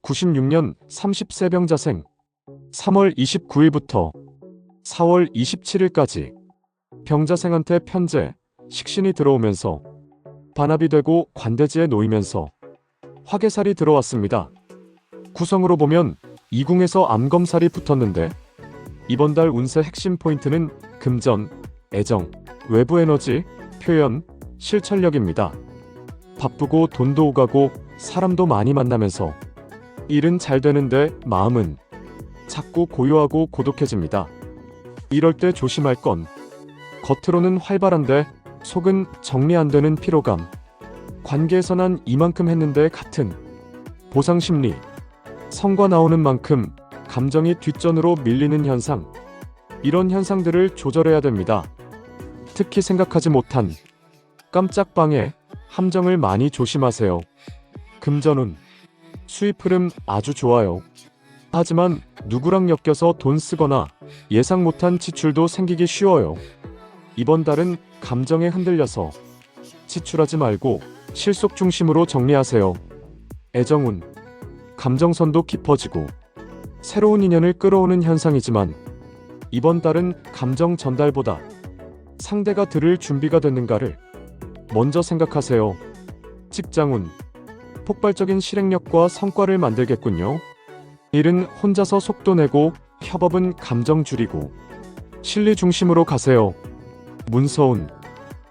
96년 30세병자생 3월 29일부터 4월 27일까지 병자생한테 편제, 식신이 들어오면서 반합이 되고 관대지에 놓이면서 화개살이 들어왔습니다. 구성으로 보면 이궁에서 암검살이 붙었는데 이번 달 운세 핵심 포인트는 금전, 애정, 외부 에너지, 표현, 실천력입니다. 바쁘고 돈도 오가고 사람도 많이 만나면서 일은 잘 되는데 마음은 자꾸 고요하고 고독해집니다. 이럴 때 조심할 건 겉으로는 활발한데 속은 정리 안 되는 피로감, 관계에서 난 이만큼 했는데 같은 보상심리, 성과 나오는 만큼 감정이 뒷전으로 밀리는 현상, 이런 현상들을 조절해야 됩니다. 특히 생각하지 못한 깜짝 방해, 함정을 많이 조심하세요. 금전운, 수입 흐름 아주 좋아요. 하지만 누구랑 엮여서 돈 쓰거나 예상 못한 지출도 생기기 쉬워요. 이번 달은 감정에 흔들려서 지출하지 말고 실속 중심으로 정리하세요. 애정운, 감정선도 깊어지고 새로운 인연을 끌어오는 현상이지만 이번 달은 감정 전달보다 상대가 들을 준비가 됐는가를 먼저 생각하세요. 직장운, 폭발적인 실행력과 성과를 만들겠군요. 일은 혼자서 속도 내고 협업은 감정 줄이고 실리 중심으로 가세요. 문서운,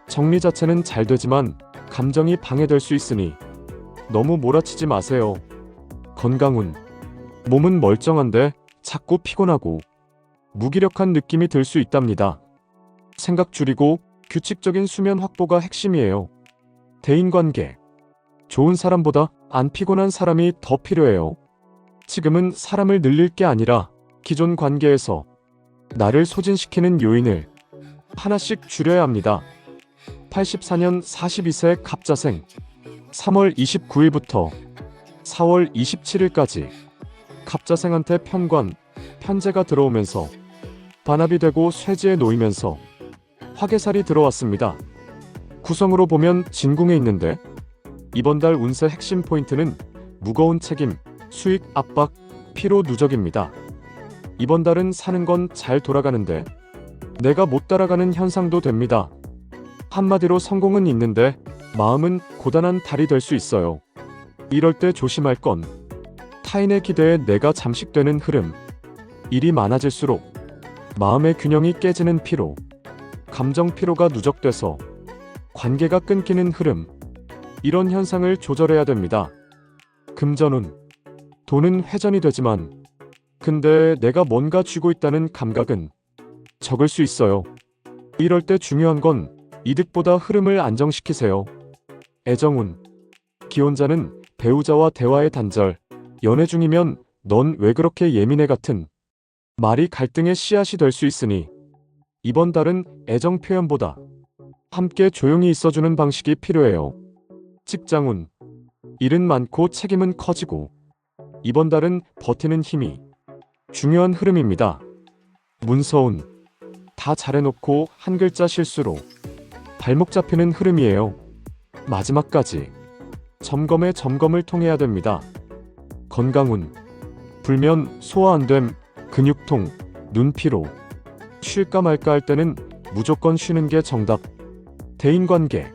정리 자체는 잘 되지만 감정이 방해될 수 있으니 너무 몰아치지 마세요. 건강운, 몸은 멀쩡한데 자꾸 피곤하고 무기력한 느낌이 들 수 있답니다. 생각 줄이고 규칙적인 수면 확보가 핵심이에요. 대인관계, 좋은 사람보다 안 피곤한 사람이 더 필요해요. 지금은 사람을 늘릴 게 아니라 기존 관계에서 나를 소진시키는 요인을 하나씩 줄여야 합니다. 84년 42세 갑자생 3월 29일부터 4월 27일까지 갑자생한테 편관, 편제가 들어오면서 반합이 되고 쇠지에 놓이면서 화개살이 들어왔습니다. 구성으로 보면 진궁에 있는데 이번 달 운세 핵심 포인트는 무거운 책임, 수익 압박, 피로 누적입니다. 이번 달은 사는 건 잘 돌아가는데 내가 못 따라가는 현상도 됩니다. 한마디로 성공은 있는데 마음은 고단한 달이 될 수 있어요. 이럴 때 조심할 건 타인의 기대에 내가 잠식되는 흐름, 일이 많아질수록 마음의 균형이 깨지는 피로, 감정 피로가 누적돼서 관계가 끊기는 흐름, 이런 현상을 조절해야 됩니다. 금전운, 돈은 회전이 되지만 근데 내가 뭔가 쥐고 있다는 감각은 적을 수 있어요. 이럴 때 중요한 건 이득보다 흐름을 안정시키세요. 애정운, 기혼자는 배우자와 대화의 단절, 연애 중이면 넌 왜 그렇게 예민해 같은 말이 갈등의 씨앗이 될 수 있으니 이번 달은 애정 표현보다 함께 조용히 있어주는 방식이 필요해요. 직장운, 일은 많고 책임은 커지고 이번 달은 버티는 힘이 중요한 흐름입니다. 문서운, 다 잘해놓고 한 글자 실수로 발목 잡히는 흐름이에요. 마지막까지 점검에 점검을 통해야 됩니다. 건강운, 불면, 소화 안됨, 근육통, 눈피로, 쉴까 말까 할 때는 무조건 쉬는 게 정답. 대인관계,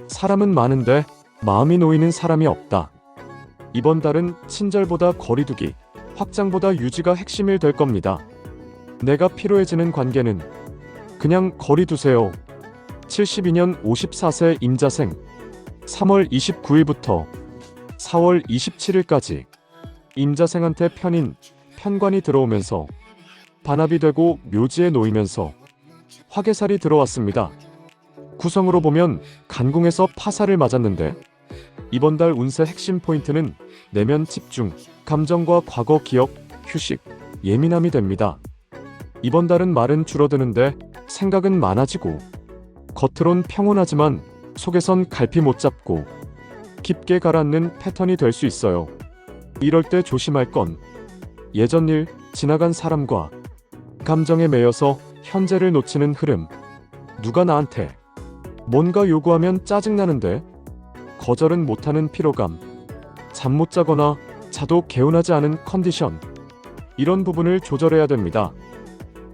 사람은 많은데 마음이 놓이는 사람이 없다. 이번 달은 친절보다 거리두기, 확장보다 유지가 핵심일 될 겁니다. 내가 피로해지는 관계는 그냥 거리 두세요. 72년 54세 임자생 3월 29일부터 4월 27일까지 임자생한테 편인, 편관이 들어오면서 반합이 되고 묘지에 놓이면서 화개살이 들어왔습니다. 구성으로 보면 간궁에서 파살을 맞았는데 이번 달 운세 핵심 포인트는 내면 집중, 감정과 과거 기억, 휴식, 예민함이 됩니다. 이번 달은 말은 줄어드는데 생각은 많아지고 겉으론 평온하지만 속에선 갈피 못 잡고 깊게 가라앉는 패턴이 될 수 있어요. 이럴 때 조심할 건 예전 일, 지나간 사람과 감정에 매여서 현재를 놓치는 흐름. 누가 나한테 뭔가 요구하면 짜증나는데 거절은 못하는 피로감. 잠 못 자거나 자도 개운하지 않은 컨디션. 이런 부분을 조절해야 됩니다.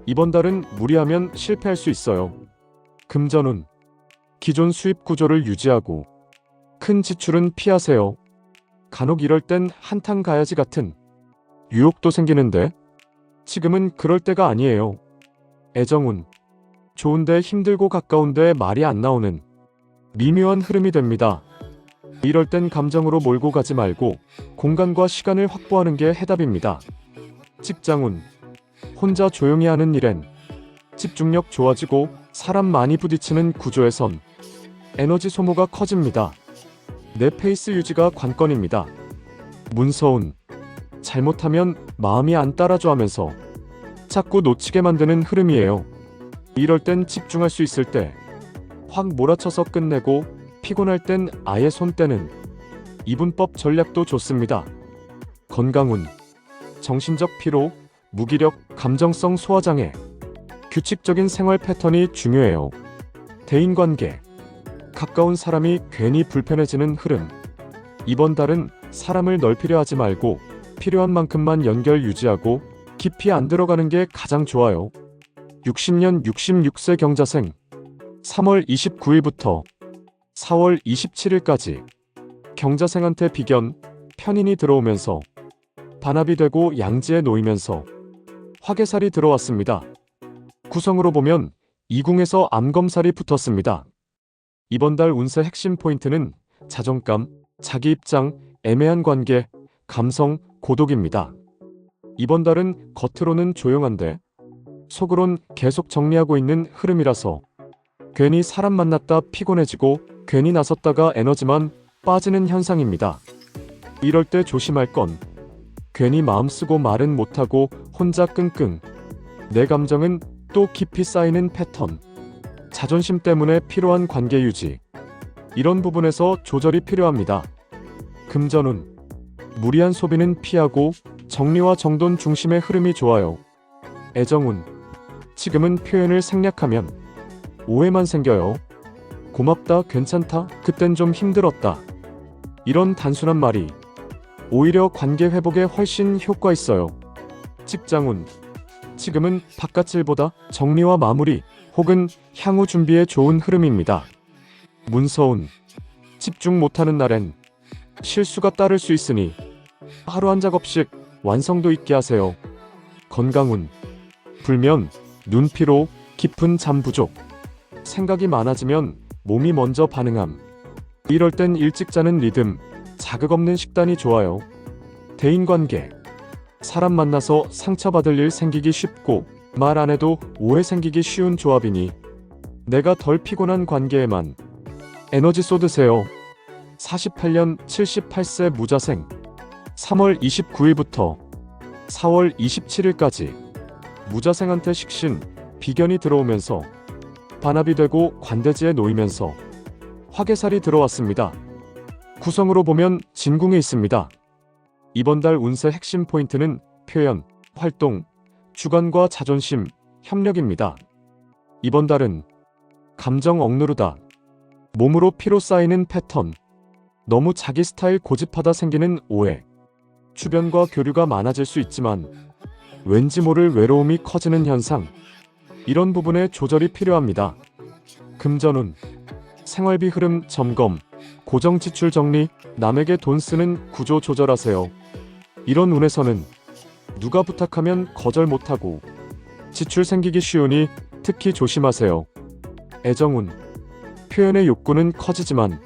이번 달은 무리하면 실패할 수 있어요. 금전운. 기존 수입 구조를 유지하고 큰 지출은 피하세요. 간혹 이럴 땐 한탕 가야지 같은 유혹도 생기는데 지금은 그럴 때가 아니에요. 애정운. 좋은데 힘들고 가까운데 말이 안 나오는 미묘한 흐름이 됩니다. 이럴 땐 감정으로 몰고 가지 말고 공간과 시간을 확보하는 게 해답입니다. 직장운. 혼자 조용히 하는 일엔 집중력 좋아지고 사람 많이 부딪히는 구조에선 에너지 소모가 커집니다. 내 페이스 유지가 관건입니다. 문서운. 잘못하면 마음이 안 따라줘 하면서 자꾸 놓치게 만드는 흐름이에요. 이럴 땐 집중할 수 있을 때 확 몰아쳐서 끝내고 피곤할 땐 아예 손 떼는 이분법 전략도 좋습니다. 건강운. 정신적 피로, 무기력, 감정성 소화장애, 규칙적인 생활 패턴이 중요해요. 대인관계. 가까운 사람이 괜히 불편해지는 흐름. 이번 달은 사람을 넓히려 하지 말고 필요한 만큼만 연결 유지하고 깊이 안 들어가는 게 가장 좋아요. 60년 66세 경자생. 3월 29일부터 4월 27일까지 경자생한테 비견, 편인이 들어오면서 반합이 되고 양지에 놓이면서 화개살이 들어왔습니다. 구성으로 보면 이궁에서 암검살이 붙었습니다. 이번 달 운세 핵심 포인트는 자존감, 자기 입장, 애매한 관계, 감성, 고독입니다. 이번 달은 겉으로는 조용한데 속으론 계속 정리하고 있는 흐름이라서 괜히 사람 만났다 피곤해지고 괜히 나섰다가 에너지만 빠지는 현상입니다. 이럴 때 조심할 건 괜히 마음 쓰고 말은 못하고 혼자 끙끙. 내 감정은 또 깊이 쌓이는 패턴. 자존심 때문에 필요한 관계 유지. 이런 부분에서 조절이 필요합니다. 금전운. 무리한 소비는 피하고 정리와 정돈 중심의 흐름이 좋아요. 애정운. 지금은 표현을 생략하면 오해만 생겨요. 고맙다, 괜찮다, 그땐 좀 힘들었다. 이런 단순한 말이 오히려 관계 회복에 훨씬 효과 있어요. 직장운. 지금은 바깥일보다 정리와 마무리 혹은 향후 준비에 좋은 흐름입니다. 문서운. 집중 못하는 날엔 실수가 따를 수 있으니 하루 한 작업씩 완성도 있게 하세요. 건강운. 불면, 눈피로, 깊은 잠 부족. 생각이 많아지면 몸이 먼저 반응함. 이럴 땐 일찍 자는 리듬, 자극 없는 식단이 좋아요. 대인관계. 사람 만나서 상처받을 일 생기기 쉽고 말 안 해도 오해 생기기 쉬운 조합이니 내가 덜 피곤한 관계에만 에너지 쏟으세요. 48년 78세 무자생. 3월 29일부터 4월 27일까지 무자생한테 식신, 비견이 들어오면서 반합이 되고 관대지에 놓이면서 화개살이 들어왔습니다. 구성으로 보면 진궁에 있습니다. 이번 달 운세 핵심 포인트는 표현, 활동, 주관과 자존심, 협력입니다. 이번 달은 감정 억누르다, 몸으로 피로 쌓이는 패턴, 너무 자기 스타일 고집하다 생기는 오해, 주변과 교류가 많아질 수 있지만 왠지 모를 외로움이 커지는 현상, 이런 부분에 조절이 필요합니다. 금전운. 생활비 흐름 점검, 고정 지출 정리, 남에게 돈 쓰는 구조 조절하세요. 이런 운에서는 누가 부탁하면 거절 못하고 지출 생기기 쉬우니 특히 조심하세요. 애정운. 표현의 욕구는 커지지만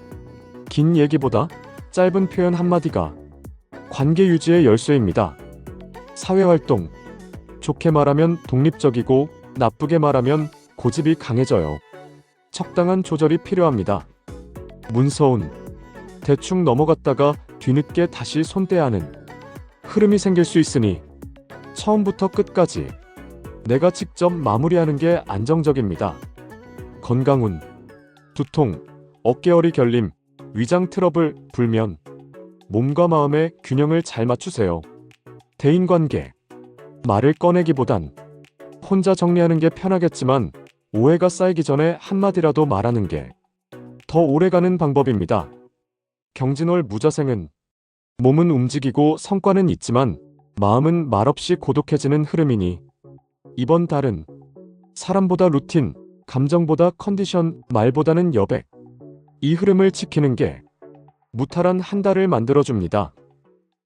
긴 얘기보다 짧은 표현 한마디가 관계 유지의 열쇠입니다. 사회활동. 좋게 말하면 독립적이고 나쁘게 말하면 고집이 강해져요. 적당한 조절이 필요합니다. 문서운. 대충 넘어갔다가 뒤늦게 다시 손 떼야 하는 흐름이 생길 수 있으니 처음부터 끝까지 내가 직접 마무리하는 게 안정적입니다. 건강운. 두통, 어깨허리 결림, 위장 트러블, 불면. 몸과 마음의 균형을 잘 맞추세요. 대인관계. 말을 꺼내기보단 혼자 정리하는 게 편하겠지만 오해가 쌓이기 전에 한마디라도 말하는 게 더 오래가는 방법입니다. 경진월 무자생은 몸은 움직이고 성과는 있지만 마음은 말없이 고독해지는 흐름이니 이번 달은 사람보다 루틴, 감정보다 컨디션, 말보다는 여백. 이 흐름을 지키는 게 무탈한 한 달을 만들어줍니다.